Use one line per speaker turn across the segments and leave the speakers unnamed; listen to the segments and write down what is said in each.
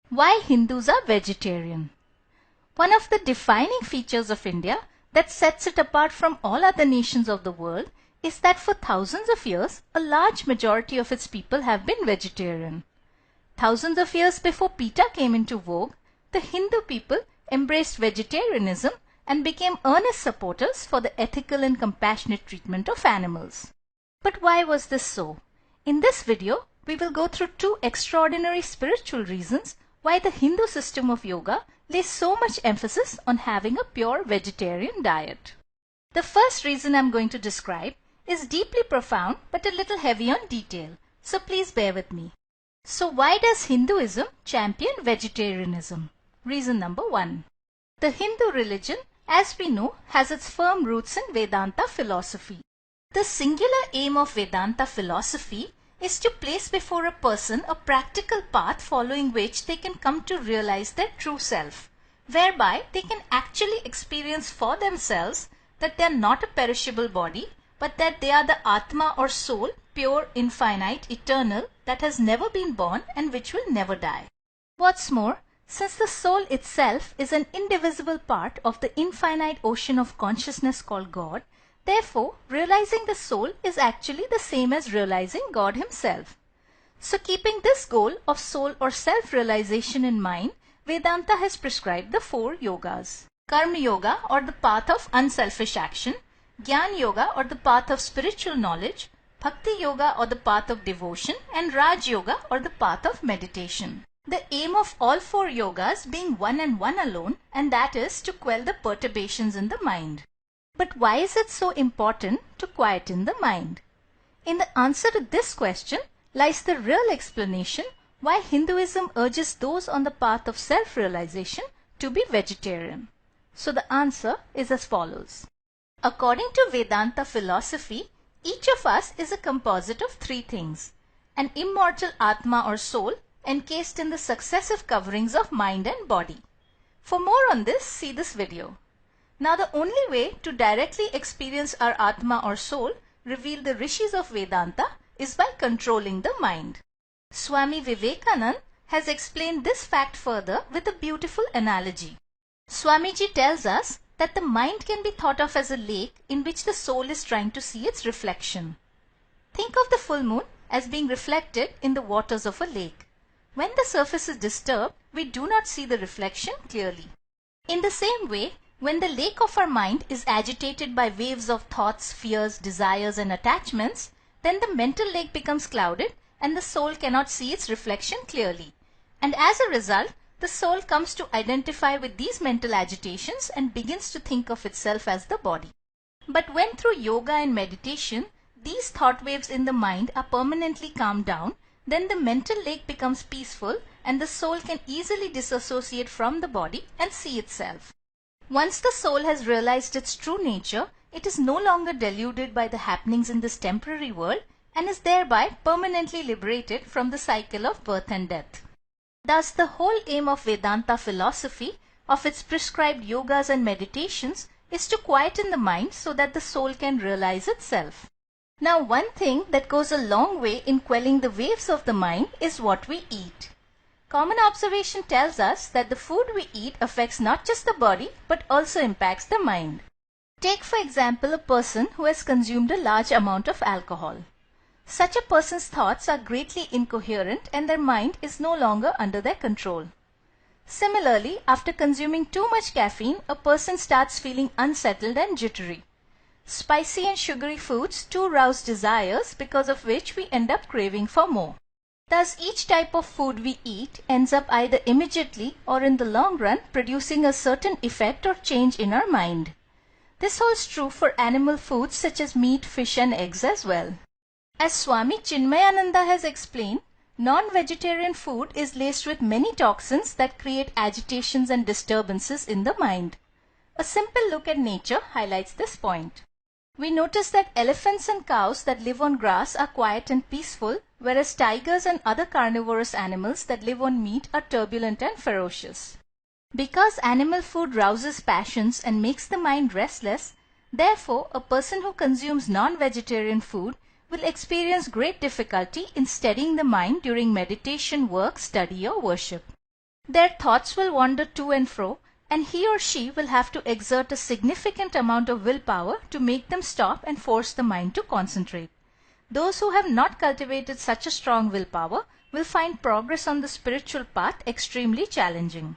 Why Hindus are vegetarian. One of the defining features of India that sets it apart from all other nations of the world is that for thousands of years, a large majority of its people have been vegetarian. Thousands of years before PETA came into vogue, the Hindu people embraced vegetarianism and became earnest supporters for the ethical and compassionate treatment of animals. But why was this so? In this video, we will go through two extraordinary spiritual reasons why the Hindu system of yoga lays so much emphasis on having a pure vegetarian diet. The first reason I am going to describe is deeply profound but a little heavy on detail, so please bear with me. So why does Hinduism champion vegetarianism? Reason number one. The Hindu religion, as we know, has its firm roots in Vedanta philosophy. The singular aim of Vedanta philosophy is to place before a person a practical path following which they can come to realize their true self, whereby they can actually experience for themselves that they are not a perishable body, but that they are the Atma or soul, pure, infinite, eternal, that has never been born and which will never die. What's more, since the soul itself is an indivisible part of the infinite ocean of consciousness called God, therefore, realizing the soul is actually the same as realizing God himself. So keeping this goal of soul or self-realization in mind, Vedanta has prescribed the four yogas. Karma yoga, or the path of unselfish action, Jnana yoga, or the path of spiritual knowledge, Bhakti yoga, or the path of devotion, and Raj yoga, or the path of meditation. The aim of all four yogas being one and one alone, and that is to quell the perturbations in the mind. But why is it so important to quieten the mind? In the answer to this question lies the real explanation why Hinduism urges those on the path of self-realization to be vegetarian. So the answer is as follows. According to Vedanta philosophy, each of us is a composite of three things: an immortal Atma or soul encased in the successive coverings of mind and body. For more on this, see this video. Now the only way to directly experience our Atma or soul, revealed the rishis of Vedanta, is by controlling the mind. Swami Vivekananda has explained this fact further with a beautiful analogy. Swamiji tells us that the mind can be thought of as a lake in which the soul is trying to see its reflection. Think of the full moon as being reflected in the waters of a lake. When the surface is disturbed, we do not see the reflection clearly. In the same way, when the lake of our mind is agitated by waves of thoughts, fears, desires and attachments, then the mental lake becomes clouded and the soul cannot see its reflection clearly. And as a result, the soul comes to identify with these mental agitations and begins to think of itself as the body. But when through yoga and meditation, these thought waves in the mind are permanently calmed down, then the mental lake becomes peaceful and the soul can easily disassociate from the body and see itself. Once the soul has realized its true nature, it is no longer deluded by the happenings in this temporary world and is thereby permanently liberated from the cycle of birth and death. Thus, the whole aim of Vedanta philosophy, of its prescribed yogas and meditations, is to quieten the mind so that the soul can realize itself. Now, one thing that goes a long way in quelling the waves of the mind is what we eat. Common observation tells us that the food we eat affects not just the body but also impacts the mind. Take for example a person who has consumed a large amount of alcohol. Such a person's thoughts are greatly incoherent and their mind is no longer under their control. Similarly, after consuming too much caffeine, a person starts feeling unsettled and jittery. Spicy and sugary foods too rouse desires, because of which we end up craving for more. Thus, each type of food we eat ends up either immediately or in the long run producing a certain effect or change in our mind. This holds true for animal foods such as meat, fish and eggs as well. As Swami Chinmayananda has explained, non-vegetarian food is laced with many toxins that create agitations and disturbances in the mind. A simple look at nature highlights this point. We notice that elephants and cows that live on grass are quiet and peaceful, whereas tigers and other carnivorous animals that live on meat are turbulent and ferocious. Because animal food rouses passions and makes the mind restless, therefore a person who consumes non-vegetarian food will experience great difficulty in steadying the mind during meditation, work, study or worship. Their thoughts will wander to and fro, and he or she will have to exert a significant amount of willpower to make them stop and force the mind to concentrate. Those who have not cultivated such a strong willpower will find progress on the spiritual path extremely challenging.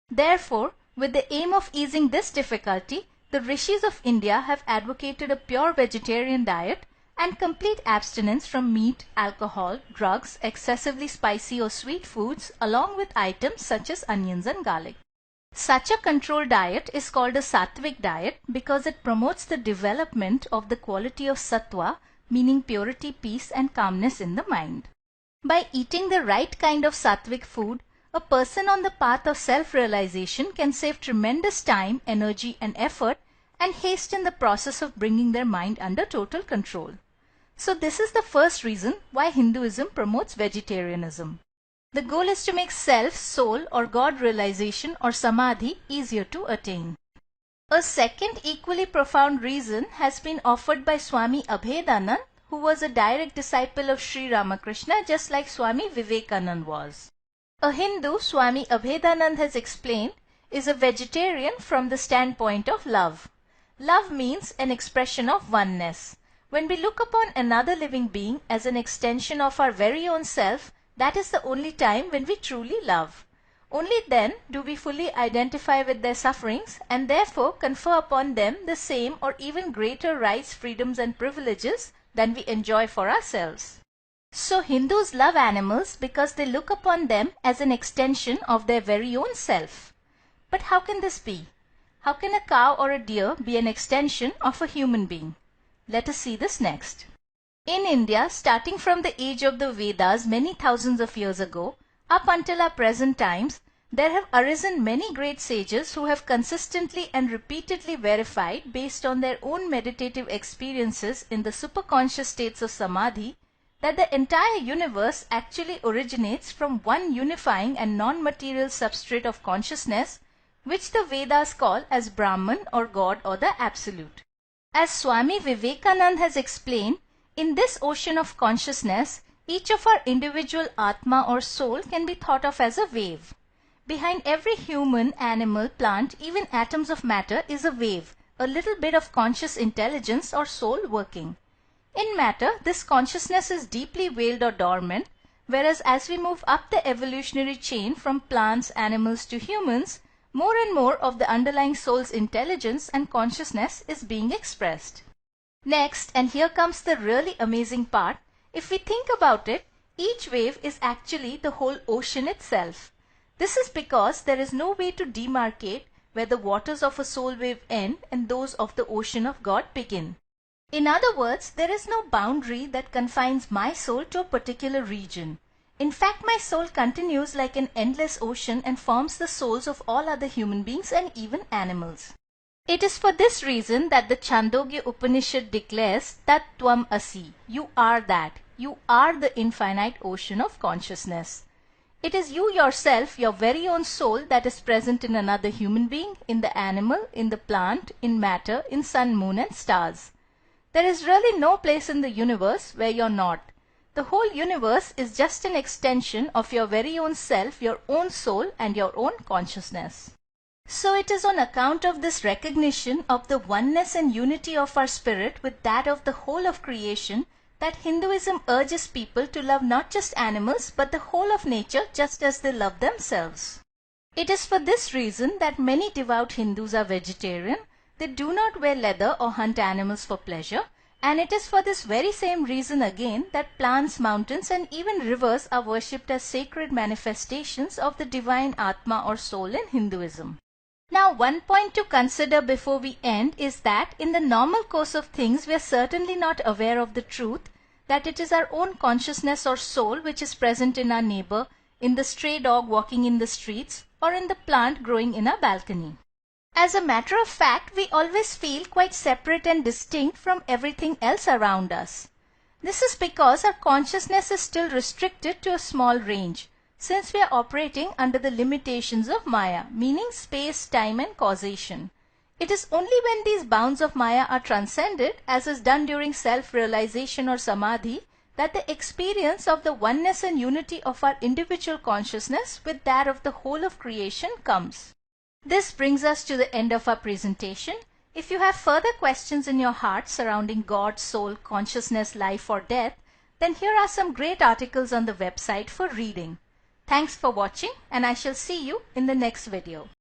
Therefore, with the aim of easing this difficulty, the rishis of India have advocated a pure vegetarian diet and complete abstinence from meat, alcohol, drugs, excessively spicy or sweet foods, along with items such as onions and garlic. Such a controlled diet is called a sattvic diet because it promotes the development of the quality of sattva, meaning purity, peace and calmness in the mind. By eating the right kind of sattvic food, a person on the path of self-realization can save tremendous time, energy and effort and hasten the process of bringing their mind under total control. So this is the first reason why Hinduism promotes vegetarianism. The goal is to make self, soul or God realization or samadhi easier to attain. A second equally profound reason has been offered by Swami Abhedanand, who was a direct disciple of Sri Ramakrishna just like Swami Vivekanand was. A Hindu, Swami Abhedanand has explained, is a vegetarian from the standpoint of love. Love means an expression of oneness. When we look upon another living being as an extension of our very own self, that is the only time when we truly love. Only then do we fully identify with their sufferings and therefore confer upon them the same or even greater rights, freedoms and privileges than we enjoy for ourselves. So Hindus love animals because they look upon them as an extension of their very own self. But how can this be? How can a cow or a deer be an extension of a human being? Let us see this next. In India, starting from the age of the Vedas many thousands of years ago, up until our present times, there have arisen many great sages who have consistently and repeatedly verified, based on their own meditative experiences in the superconscious states of samadhi, that the entire universe actually originates from one unifying and non-material substrate of consciousness, which the Vedas call as Brahman or God or the Absolute. As Swami Vivekanand has explained, in this ocean of consciousness, each of our individual Atma or soul can be thought of as a wave. Behind every human, animal, plant, even atoms of matter is a wave, a little bit of conscious intelligence or soul working. In matter, this consciousness is deeply veiled or dormant, whereas as we move up the evolutionary chain from plants, animals to humans, more and more of the underlying soul's intelligence and consciousness is being expressed. Next, and here comes the really amazing part, if we think about it, each wave is actually the whole ocean itself. This is because there is no way to demarcate where the waters of a soul wave end and those of the ocean of God begin. In other words, there is no boundary that confines my soul to a particular region. In fact, my soul continues like an endless ocean and forms the souls of all other human beings and even animals. It is for this reason that the Chandogya Upanishad declares that Tvam Asi, you are that, you are the infinite ocean of consciousness. It is you yourself, your very own soul, that is present in another human being, in the animal, in the plant, in matter, in sun, moon and stars. There is really no place in the universe where you're not. The whole universe is just an extension of your very own self, your own soul and your own consciousness. So it is on account of this recognition of the oneness and unity of our spirit with that of the whole of creation that Hinduism urges people to love not just animals but the whole of nature just as they love themselves. It is for this reason that many devout Hindus are vegetarian. They do not wear leather or hunt animals for pleasure. And it is for this very same reason again that plants, mountains and even rivers are worshipped as sacred manifestations of the divine Atma or soul in Hinduism. Now, one point to consider before we end is that in the normal course of things we are certainly not aware of the truth that it is our own consciousness or soul which is present in our neighbor, in the stray dog walking in the streets or in the plant growing in our balcony. As a matter of fact, we always feel quite separate and distinct from everything else around us. This is because our consciousness is still restricted to a small range, since we are operating under the limitations of Maya, meaning space, time and causation. It is only when these bounds of Maya are transcended, as is done during self-realization or samadhi, that the experience of the oneness and unity of our individual consciousness with that of the whole of creation comes. This brings us to the end of our presentation. If you have further questions in your heart surrounding God, soul, consciousness, life or death, then here are some great articles on the website for reading. Thanks for watching, and I shall see you in the next video.